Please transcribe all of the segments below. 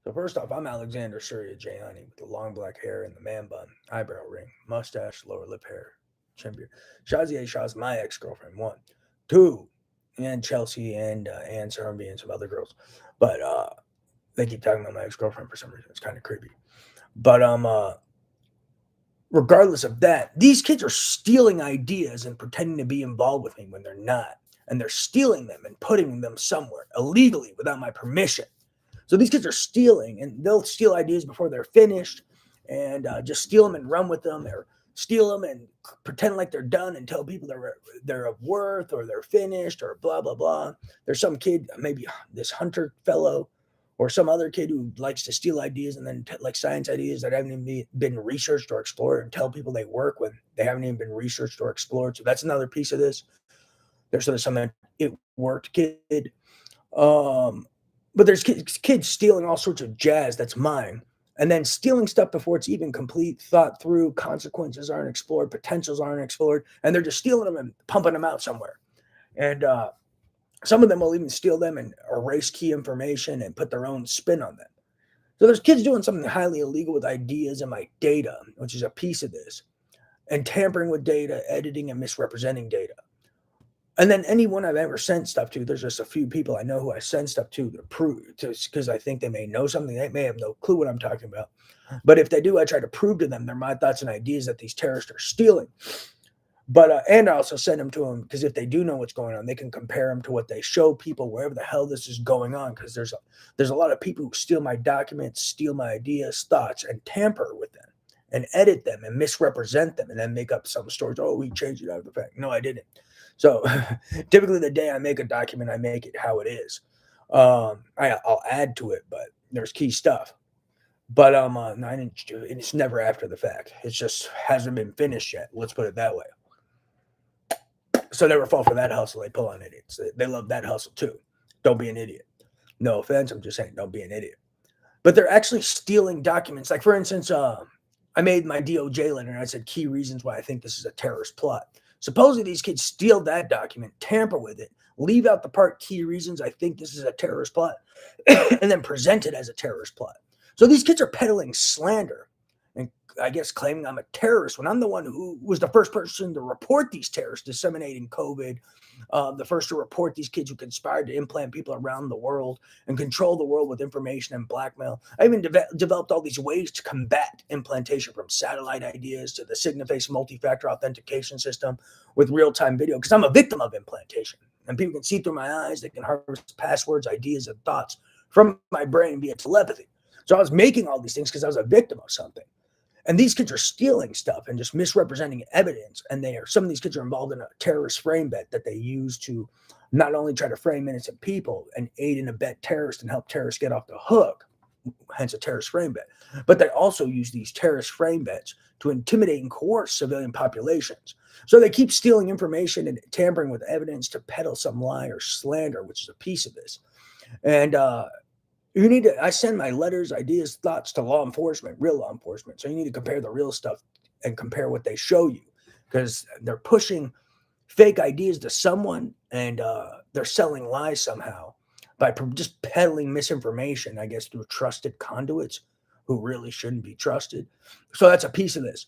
So first off, I'm Alexander Surya Jayanty with the long black hair and the man bun, eyebrow ring, mustache, lower lip hair, chin beard. Shazia Shaw's my ex-girlfriend. One. Two. And Chelsea and Ann Sarmby and some other girls. But they keep talking about my ex-girlfriend for some reason. It's kind of creepy. But regardless of that, these kids are stealing ideas and pretending to be involved with me when they're not. And they're stealing them and putting them somewhere illegally without my permission. So these kids are stealing, and they'll steal ideas before they're finished, and just steal them and run with them, or steal them and pretend like they're done and tell people they're of worth or they're finished or blah blah blah. There's some kid, maybe this Hunter fellow, or some other kid who likes to steal ideas and then like science ideas that haven't even been researched or explored and tell people they work when they haven't even been researched or explored. So that's another piece of this. There's some it worked kid. Um, but there's kids stealing all sorts of jazz that's mine, and then stealing stuff before it's even complete, thought through, consequences aren't explored, potentials aren't explored, and they're just stealing them and pumping them out somewhere. And some of them will even steal them and erase key information and put their own spin on them. So there's kids doing something highly illegal with ideas and my data, which is a piece of this, and tampering with data, editing and misrepresenting data. And then anyone I've ever sent stuff to, there's just a few people I know who I send stuff to prove because I think they may know something. They may have no clue what I'm talking about. But if they do, I try to prove to them they're my thoughts and ideas that these terrorists are stealing. But and I also send them to them because if they do know what's going on, they can compare them to what they show people wherever the hell this is going on. Because there's a lot of people who steal my documents, steal my ideas, thoughts, and tamper with them and edit them and misrepresent them and then make up some stories. Oh, we changed it out of the fact. No, I didn't. So typically, the day I make a document, I make it how it is. I'll add to it, but there's key stuff. But no, I didn't do it. It's never after the fact. It just hasn't been finished yet. Let's put it that way. So never fall for that hustle. They pull on idiots. They love that hustle too. Don't be an idiot. No offense. I'm just saying, don't be an idiot. But they're actually stealing documents. Like for instance, I made my DOJ letter and I said key reasons why I think this is a terrorist plot. Supposedly these kids steal that document, tamper with it, leave out the part key reasons I think this is a terrorist plot, and then present it as a terrorist plot. So these kids are peddling slander and I guess claiming I'm a terrorist when I'm the one who was the first person to report these terrorists disseminating COVID, the first to report these kids who conspired to implant people around the world and control the world with information and blackmail. I even developed all these ways to combat implantation, from satellite ideas to the Signaface multi-factor authentication system with real-time video, because I'm a victim of implantation. And people can see through my eyes, they can harvest passwords, ideas, and thoughts from my brain via telepathy. So I was making all these things because I was a victim of something. And these kids are stealing stuff and just misrepresenting evidence. And some of these kids are involved in a terrorist frame bet that they use to not only try to frame innocent people and aid and abet terrorists and help terrorists get off the hook, hence a terrorist frame bet, but they also use these terrorist frame bets to intimidate and coerce civilian populations. So they keep stealing information and tampering with evidence to peddle some lie or slander, which is a piece of this. And I send my letters, ideas, thoughts to law enforcement, real law enforcement. So you need to compare the real stuff and compare what they show you, because they're pushing fake ideas to someone and they're selling lies somehow by just peddling misinformation, I guess, through trusted conduits who really shouldn't be trusted. So that's a piece of this.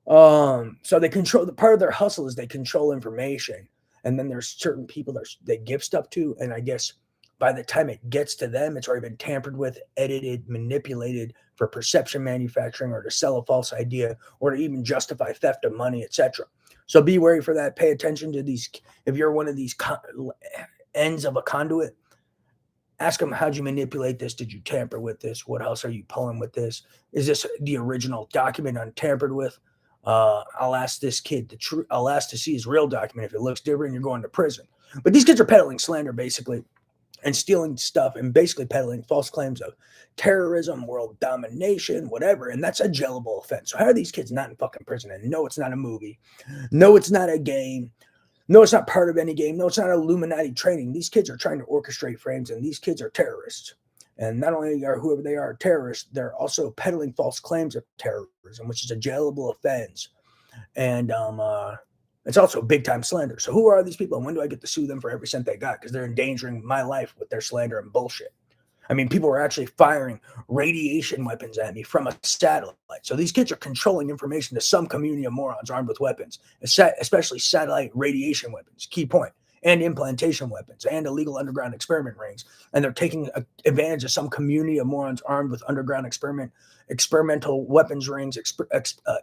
So they control, the part of their hustle is they control information. And then there's certain people that they give stuff to. And I guess by the time it gets to them, it's already been tampered with, edited, manipulated for perception manufacturing or to sell a false idea or to even justify theft of money, etc. So be wary for that. Pay attention to these. If you're one of these ends of a conduit, ask them, how'd you manipulate this? Did you tamper with this? What else are you pulling with this? Is this the original document untampered with? I'll ask this kid I'll ask to see his real document. If it looks different, you're going to prison. But these kids are peddling slander, basically, and stealing stuff and basically peddling false claims of terrorism, world domination, whatever. And that's a jailable offense. So how are these kids not in fucking prison? And no, it's not a movie. No, it's not a game. No, it's not part of any game. No, it's not Illuminati training. These kids are trying to orchestrate frames, and these kids are terrorists. And not only are whoever they are terrorists, they're also peddling false claims of terrorism, which is a jailable offense. And it's also big time slander. So who are these people, and when do I get to sue them for every cent they got? Because they're endangering my life with their slander and bullshit. I mean, people were actually firing radiation weapons at me from a satellite. So these kids are controlling information to some community of morons armed with weapons, especially satellite radiation weapons. Key point. And implantation weapons and illegal underground experiment rings. And they're taking advantage of some community of morons armed with underground experimental weapons rings,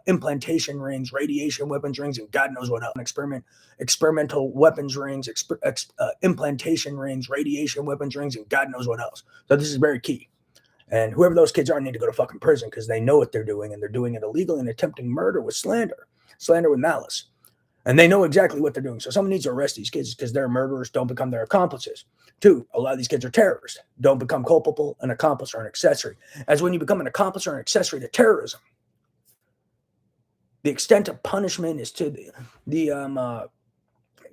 implantation rings, radiation weapons rings, and God knows what else. Experimental weapons rings, implantation rings, radiation weapons rings, and God knows what else. So this is very key. And whoever those kids are need to go to fucking prison because they know what they're doing, and they're doing it illegally and attempting murder with slander with malice. And they know exactly what they're doing. So someone needs to arrest these kids because they're murderers, don't become their accomplices. 2, a lot of these kids are terrorists. Don't become culpable, an accomplice, or an accessory. As when you become an accomplice or an accessory to terrorism, the extent of punishment is to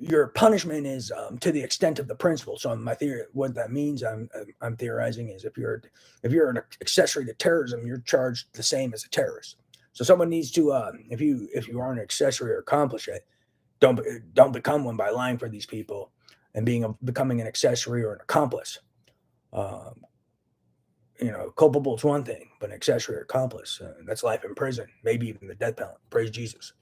your punishment is to the extent of the principle. So my theory, what that means, I'm theorizing is if you're an accessory to terrorism, you're charged the same as a terrorist. So someone needs to, if you are an accessory or accomplice, don't become one by lying for these people and becoming an accessory or an accomplice. Culpable is one thing, but an accessory or accomplice, that's life in prison, maybe even the death penalty. Praise Jesus.